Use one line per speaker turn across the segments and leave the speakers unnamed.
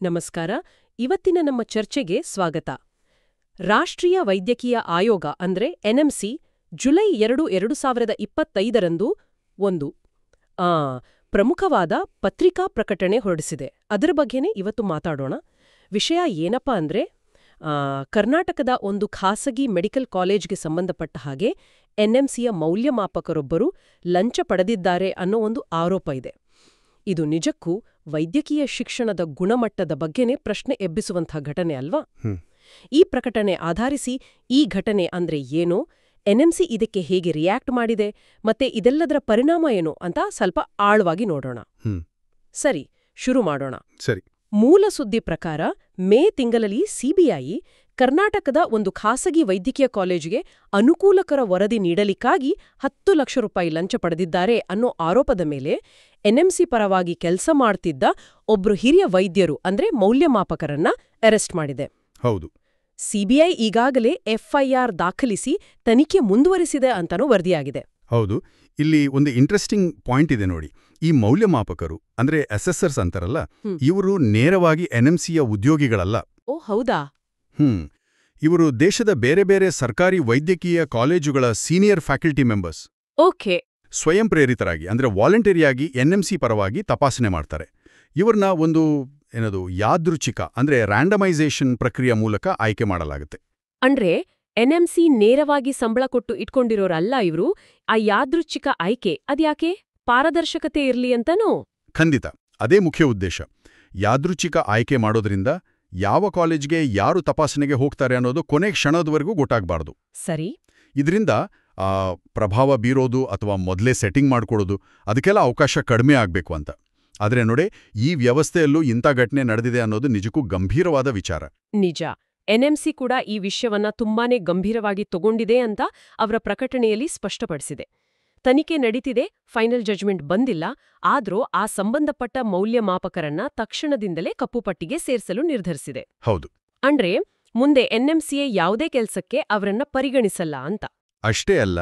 ನಮಸ್ಕಾರ. ಇವತ್ತಿನ ನಮ್ಮ ಚರ್ಚೆಗೆ ಸ್ವಾಗತ. ರಾಷ್ಟ್ರೀಯ ವೈದ್ಯಕೀಯ ಆಯೋಗ ಅಂದ್ರೆ ಎನ್ಎಂಸಿ ಜುಲೈ 2, 2025ರಂದು ಒಂದು ಪ್ರಮುಖವಾದ ಪತ್ರಿಕಾ ಪ್ರಕಟಣೆ ಹೊರಡಿಸಿದೆ. ಅದರ ಬಗ್ಗೆನೇ ಇವತ್ತು ಮಾತಾಡೋಣ. ವಿಷಯ ಏನಪ್ಪಾ ಅಂದ್ರೆ ಕರ್ನಾಟಕದ ಒಂದು ಖಾಸಗಿ ಮೆಡಿಕಲ್ ಕಾಲೇಜ್ಗೆ ಸಂಬಂಧಪಟ್ಟ ಹಾಗೆ ಎನ್ಎಂಸಿಯ ಮೌಲ್ಯಮಾಪಕರೊಬ್ಬರು ಲಂಚ ಪಡೆದಿದ್ದಾರೆ ಅನ್ನೋ ಒಂದು ಆರೋಪ ಇದೆ. ಇದು ನಿಜಕ್ಕೂ ವೈದ್ಯಕೀಯ ಶಿಕ್ಷಣದ ಗುಣಮಟ್ಟದ ಬಗ್ಗೆನೇ ಪ್ರಶ್ನೆ ಎಬ್ಬಿಸುವಂಥ ಘಟನೆ ಅಲ್ವಾ? ಈ ಪ್ರಕಟಣೆ ಆಧರಿಸಿ ಈ ಘಟನೆ ಅಂದ್ರೆ ಏನು, ಎನ್ಎಂಸಿ ಇದಕ್ಕೆ ಹೇಗೆ ರಿಯಾಕ್ಟ್ ಮಾಡಿದೆ, ಮತ್ತೆ ಇದೆಲ್ಲದರ ಪರಿಣಾಮ ಏನು ಅಂತ ಸ್ವಲ್ಪ ಆಳವಾಗಿ ನೋಡೋಣ. ಸರಿ, ಶುರು ಮಾಡೋಣ.
ಸರಿ.
ಮೂಲ ಸುದ್ದಿ ಪ್ರಕಾರ ಮೇ ತಿಂಗಳಲ್ಲಿ ಸಿಬಿಐ ಕರ್ನಾಟಕದ ಒಂದು ಖಾಸಗಿ ವೈದ್ಯಕೀಯ ಕಾಲೇಜಿಗೆ ಅನುಕೂಲಕರ ವರದಿ ನೀಡಲಿಕ್ಕಾಗಿ 10 ಲಕ್ಷ ರೂಪಾಯಿ ಲಂಚ ಪಡೆದಿದ್ದಾರೆ ಅನ್ನೋ ಆರೋಪದ ಮೇಲೆ ಎನ್ಎಂಸಿ ಪರವಾಗಿ ಕೆಲಸ ಮಾಡ್ತಿದ್ದ ಒಬ್ರು ಹಿರಿಯ ವೈದ್ಯರು ಅಂದ್ರೆ ಮೌಲ್ಯಮಾಪಕರನ್ನ ಅರೆಸ್ಟ್ ಮಾಡಿದೆ.
ಹೌದು.
ಸಿಬಿಐ ಈಗಾಗಲೇ ಎಫ್ಐಆರ್ ದಾಖಲಿಸಿ ತನಿಖೆ ಮುಂದುವರಿಸಿದೆ ಅಂತಾನೂ ವರದಿಯಾಗಿದೆ.
ಹೌದು. ಇಲ್ಲಿ ಒಂದು ಇಂಟ್ರೆಸ್ಟಿಂಗ್ ಪಾಯಿಂಟ್ ಇದೆ ನೋಡಿ. ಈ ಮೌಲ್ಯಮಾಪಕರು ಅಂದ್ರೆ ಅಸೆಸರ್ಸ್ ಅಂತಾರಲ್ಲ, ಇವರು ನೇರವಾಗಿ ಎನ್ಎಂಸಿಯ ಉದ್ಯೋಗಿಗಳಲ್ಲ.
ಓ ಹೌದಾ?
ಇವರು ದೇಶದ ಬೇರೆ ಬೇರೆ ಸರ್ಕಾರಿ ವೈದ್ಯಕೀಯ ಕಾಲೇಜುಗಳ ಸೀನಿಯರ್ ಫ್ಯಾಕಲ್ಟಿ ಮೆಂಬರ್ಸ್.
ಓಕೆ.
ಸ್ವಯಂ ಪ್ರೇರಿತರಾಗಿ ಅಂದ್ರೆ ವಾಲಂಟರಿಯಾಗಿ ಎನ್ಎಂಸಿ ಪರವಾಗಿ ತಪಾಸಣೆ ಮಾಡ್ತಾರೆ. ಇವ್ರನ್ನ ಒಂದು ಯಾದೃಚ್ಛಿಕ ಅಂದ್ರೆ ರ್ಯಾಂಡಮೈಸೇಷನ್ ಪ್ರಕ್ರಿಯೆ ಮೂಲಕ ಆಯ್ಕೆ ಮಾಡಲಾಗುತ್ತೆ.
ಅಂದ್ರೆ ಎನ್ಎಂಸಿ ನೇರವಾಗಿ ಸಂಬಳ ಕೊಟ್ಟು ಇಟ್ಕೊಂಡಿರೋರಲ್ಲ ಇವರು. ಆ ಯಾದೃಚ್ಛಿಕ ಆಯ್ಕೆ ಅದ್ಯಾಕೆ? ಪಾರದರ್ಶಕತೆ ಇರ್ಲಿ ಅಂತನೋ?
ಖಂಡಿತ, ಅದೇ ಮುಖ್ಯ ಉದ್ದೇಶ. ಯಾದೃಚ್ಛಿಕ ಆಯ್ಕೆ ಮಾಡೋದ್ರಿಂದ ಯಾವ ಕಾಲೇಜ್ಗೆ ಯಾರು ತಪಾಸಣೆಗೆ ಹೋಗ್ತಾರೆ ಅನ್ನೋದು ಕೊನೆ ಕ್ಷಣದವರೆಗೂ ಗೊತ್ತಾಗಬಾರ್ದು.
ಸರಿ.
ಇದರಿಂದ ಪ್ರಭಾವ ಬೀರೋದು ಅಥವಾ ಮೊದಲೇ ಸೆಟ್ಟಿಂಗ್ ಮಾಡ್ಕೊಳ್ಳೋದು ಅದಕ್ಕೆಲ್ಲ ಅವಕಾಶ ಕಡಿಮೆ ಆಗಬೇಕು ಅಂತ. ಆದ್ರೆ ನೋಡಿ, ಈ ವ್ಯವಸ್ಥೆಯಲ್ಲೂ ಇಂಥ ಘಟನೆ ನಡೆದಿದೆ ಅನ್ನೋದು ನಿಜಕ್ಕೂ ಗಂಭೀರವಾದ ವಿಚಾರ.
ನಿಜ. ಎನ್ಎಂಸಿ ಕೂಡ ಈ ವಿಷಯವನ್ನ ತುಂಬಾನೇ ಗಂಭೀರವಾಗಿ ತಗೊಂಡಿದೆ ಅಂತ ಅವರ ಪ್ರಕಟಣೆಯಲ್ಲಿ ಸ್ಪಷ್ಟಪಡಿಸಿದೆ. ತನಿಖೆ ನಡೀತಿದೆ, ಫೈನಲ್ ಜಡ್ಜ್ಮೆಂಟ್ ಬಂದಿಲ್ಲ. ಆದ್ರೂ ಆ ಸಂಬಂಧಪಟ್ಟ ಮೌಲ್ಯಮಾಪಕರನ್ನ ತಕ್ಷಣದಿಂದಲೇ ಕಪ್ಪುಪಟ್ಟಿಗೆ ಸೇರಿಸಲು ನಿರ್ಧರಿಸಿದೆ.
ಹೌದು.
ಅಂದ್ರೆ ಮುಂದೆ ಎನ್ಎಂಸಿಯ ಯಾವುದೇ ಕೆಲಸಕ್ಕೆ ಅವರನ್ನ ಪರಿಗಣಿಸಲ್ಲ ಅಂತ.
ಅಷ್ಟೇ ಅಲ್ಲ,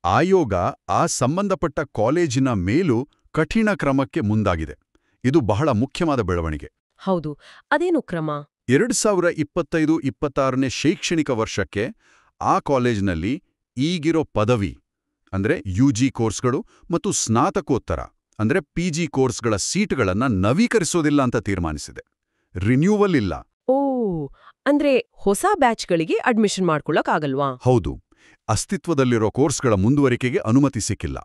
ಆಯೋಗ ಆ ಸಂಬಂಧಪಟ್ಟ ಕಾಲೇಜಿನ ಮೇಲೂ ಕಠಿಣ ಕ್ರಮಕ್ಕೆ ಮುಂದಾಗಿದೆ. ಇದು ಬಹಳ ಮುಖ್ಯವಾದ ಬೆಳವಣಿಗೆ.
ಹೌದು. ಅದೇನು ಕ್ರಮ?
2025-26ನೇ ಶೈಕ್ಷಣಿಕ ವರ್ಷಕ್ಕೆ ಆ ಕಾಲೇಜಿನಲ್ಲಿ ಈಗಿರೋ ಪದವಿ ಅಂದ್ರೆ ಯುಜಿ ಕೋರ್ಸ್ಗಳು ಮತ್ತು ಸ್ನಾತಕೋತ್ತರ ಅಂದ್ರೆ ಪಿಜಿ ಕೋರ್ಸ್ಗಳ ಸೀಟ್ಗಳನ್ನ ನವೀಕರಿಸೋದಿಲ್ಲ ಅಂತ ತೀರ್ಮಾನಿಸಿದೆ. ರಿನ್ಯೂವಲ್ ಇಲ್ಲ.
ಓ, ಅಂದ್ರೆ ಹೊಸ ಬ್ಯಾಚ್ಗಳಿಗೆ ಅಡ್ಮಿಷನ್ ಮಾಡ್ಕೊಳ್ಳೋಕ್ಕಾಗಲ್ವಾ?
ಹೌದು. ಅಸ್ತಿತ್ವದಲ್ಲಿರೋ ಕೋರ್ಸ್ಗಳ ಮುಂದುವರಿಕೆಗೆ ಅನುಮತಿ ಸಿಕ್ಕಿಲ್ಲ.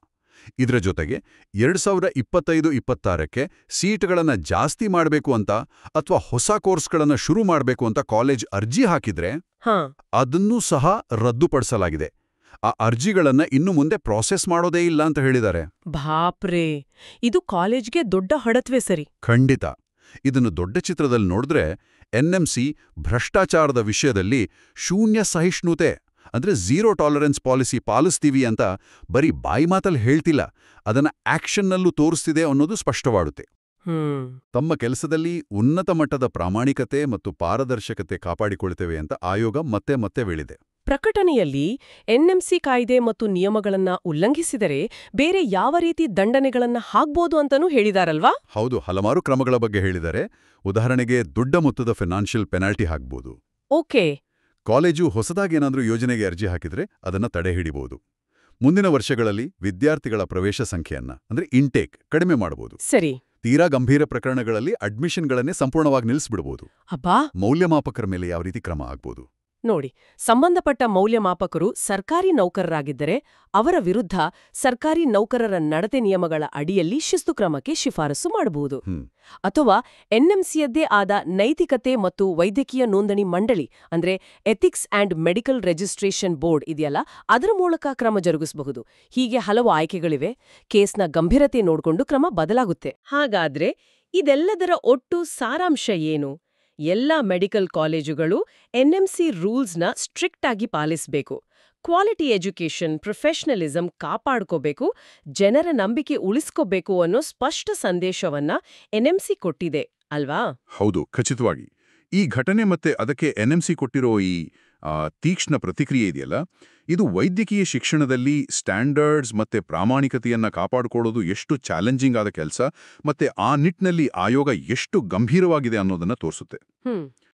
ಇದರ ಜೊತೆಗೆ 2025-26ಕ್ಕೆ ಸೀಟ್ಗಳನ್ನ ಜಾಸ್ತಿ ಮಾಡಬೇಕು ಅಂತ ಅಥವಾ ಹೊಸ ಕೋರ್ಸ್ಗಳನ್ನ ಶುರು ಮಾಡಬೇಕು ಅಂತ ಕಾಲೇಜ್ ಅರ್ಜಿ ಹಾಕಿದ್ರೆ ಅದನ್ನೂ ಸಹ ರದ್ದುಪಡಿಸಲಾಗಿದೆ. ಆ ಅರ್ಜಿಗಳನ್ನ ಇನ್ನು ಮುಂದೆ ಪ್ರಾಸೆಸ್ ಮಾಡೋದೇ ಇಲ್ಲ ಅಂತ ಹೇಳಿದ್ದಾರೆ.
ಬಾಪ್ರೇ, ಇದು ಕಾಲೇಜ್ಗೆ ದೊಡ್ಡ ಹೊಡೆತವೇ ಸರಿ.
ಖಂಡಿತ. ಇದನ್ನು ದೊಡ್ಡ ಚಿತ್ರದಲ್ಲಿ ನೋಡಿದ್ರೆ ಎನ್ಎಂಸಿ ಭ್ರಷ್ಟಾಚಾರದ ವಿಷಯದಲ್ಲಿ ಶೂನ್ಯ ಸಹಿಷ್ಣುತೆ ಅಂದ್ರೆ ಝೀರೋ ಟಾಲರೆನ್ಸ್ ಪಾಲಿಸಿ ಪಾಲಿಸ್ತೀವಿ ಅಂತ ಬರೀ ಬಾಯಿ ಮಾತಲ್ಲಿ ಹೇಳ್ತಿಲ್ಲ, ಅದನ್ನ ಆಕ್ಷನ್ನಲ್ಲೂ ತೋರಿಸ್ತಿದೆ ಅನ್ನೋದು ಸ್ಪಷ್ಟವಾಡುತ್ತೆ. ತಮ್ಮ ಕೆಲಸದಲ್ಲಿ ಉನ್ನತ ಮಟ್ಟದ ಪ್ರಾಮಾಣಿಕತೆ ಮತ್ತು ಪಾರದರ್ಶಕತೆ ಕಾಪಾಡಿಕೊಳ್ತೇವೆ ಅಂತ ಆಯೋಗ ಮತ್ತೆ ಮತ್ತೆ ಹೇಳಿದೆ.
ಪ್ರಕಟಣೆಯಲ್ಲಿ ಎನ್ಎಂಸಿ ಕಾಯ್ದೆ ಮತ್ತು ನಿಯಮಗಳನ್ನ ಉಲ್ಲಂಘಿಸಿದರೆ ಬೇರೆ ಯಾವ ರೀತಿ ದಂಡನೆಗಳನ್ನ ಹಾಕ್ಬೋದು ಅಂತನೂ ಹೇಳಿದಾರಲ್ವಾ?
ಹೌದು, ಹಲವಾರು ಕ್ರಮಗಳ ಬಗ್ಗೆ ಹೇಳಿದ್ದಾರೆ. ಉದಾಹರಣೆಗೆ ದೊಡ್ಡ ಮೊತ್ತದ ಫೈನಾನ್ಷಿಯಲ್ ಪೆನಾಲ್ಟಿ ಹಾಕ್ಬೋದು.
ಓಕೆ.
ಕಾಲೇಜು ಹೊಸದಾಗೇನಾದ್ರೂ ಯೋಜನೆಗೆ ಅರ್ಜಿ ಹಾಕಿದ್ರೆ ಅದನ್ನ ತಡೆ ಹಿಡಿಬಹುದು. ಮುಂದಿನ ವರ್ಷಗಳಲ್ಲಿ ವಿದ್ಯಾರ್ಥಿಗಳ ಪ್ರವೇಶ ಸಂಖ್ಯೆಯನ್ನ ಅಂದ್ರೆ ಇಂಟೇಕ್ ಕಡಿಮೆ ಮಾಡಬಹುದು.
ಸರಿ.
ತೀರಾ ಗಂಭೀರ ಪ್ರಕರಣಗಳಲ್ಲಿ ಅಡ್ಮಿಷನ್ಗಳನ್ನೇ ಸಂಪೂರ್ಣವಾಗಿ ನಿಲ್ಲಿಸ್ಬಿಡಬಹುದು.
ಅಬ್ಬಾ.
ಮೌಲ್ಯಮಾಪಕರ ಮೇಲೆ ಯಾವ ರೀತಿ ಕ್ರಮ ಆಗ್ಬೋದು
ನೋಡಿ, ಸಂಬಂಧಪಟ್ಟ ಮೌಲ್ಯಮಾಪಕರು ಸರ್ಕಾರಿ ನೌಕರರಾಗಿದ್ದರೆ ಅವರ ವಿರುದ್ಧ ಸರ್ಕಾರಿ ನೌಕರರ ನಡತೆ ನಿಯಮಗಳ ಅಡಿಯಲ್ಲಿ ಶಿಸ್ತು ಕ್ರಮಕ್ಕೆ ಶಿಫಾರಸು ಮಾಡಬಹುದು. ಅಥವಾ ಎನ್ಎಂಸಿಯದ್ದೇ ಆದ ನೈತಿಕತೆ ಮತ್ತು ವೈದ್ಯಕೀಯ ನೋಂದಣಿ ಮಂಡಳಿ ಅಂದ್ರೆ ethics and medical registration board ಇದೆಯಲ್ಲ, ಅದರ ಮೂಲಕ ಕ್ರಮ ಜರುಗಿಸಬಹುದು. ಹೀಗೆ ಹಲವು ಆಯ್ಕೆಗಳಿವೆ. ಕೇಸ್ನ ಗಂಭೀರತೆ ನೋಡಿಕೊಂಡು ಕ್ರಮ ಬದಲಾಗುತ್ತೆ. ಹಾಗಾದ್ರೆ ಇದೆಲ್ಲದರ ಒಟ್ಟು ಸಾರಾಂಶ ಏನು? ಎಲ್ಲ ಮೆಡಿಕಲ್ ಕಾಲೇಜುಗಳು ಎನ್ಎಂಸಿ ರೂಲ್ಸ್ನ ಸ್ಟ್ರಿಕ್ಟ್ ಆಗಿ ಪಾಲಿಸಬೇಕು, ಕ್ವಾಲಿಟಿ ಎಜುಕೇಷನ್, ಪ್ರೊಫೆಷನಲಿಸಂ ಕಾಪಾಡ್ಕೋಬೇಕು, ಜನರ ನಂಬಿಕೆ ಉಳಿಸ್ಕೋಬೇಕು ಅನ್ನೋ ಸ್ಪಷ್ಟ ಸಂದೇಶವನ್ನ ಎನ್ಎಂಸಿ ಕೊಟ್ಟಿದೆ ಅಲ್ವಾ?
ಹೌದು, ಖಚಿತವಾಗಿ. ಈ ಘಟನೆ ಮತ್ತೆ ಅದಕ್ಕೆ ಎನ್ಎಂಸಿ ಕೊಟ್ಟಿರೋ ಈ ತೀಕ್ಷ್ಣ ಪ್ರತಿಕ್ರಿಯೆ ಇದೆಯಲ್ಲ, ಇದು ವೈದ್ಯಕೀಯ ಶಿಕ್ಷಣದಲ್ಲಿ ಸ್ಟ್ಯಾಂಡರ್ಡ್ಸ್ ಮತ್ತೆ ಪ್ರಾಮಾಣಿಕತೆಯನ್ನ ಕಾಪಾಡಿಕೊಳ್ಳೋದು ಎಷ್ಟು ಚಾಲೆಂಜಿಂಗ್ ಆದ ಕೆಲಸ, ಮತ್ತೆ ಆ ನಿಟ್ಟಿನಲ್ಲಿ ಆಯೋಗ ಎಷ್ಟು ಗಂಭೀರವಾಗಿದೆ ಅನ್ನೋದನ್ನ ತೋರಿಸುತ್ತೆ.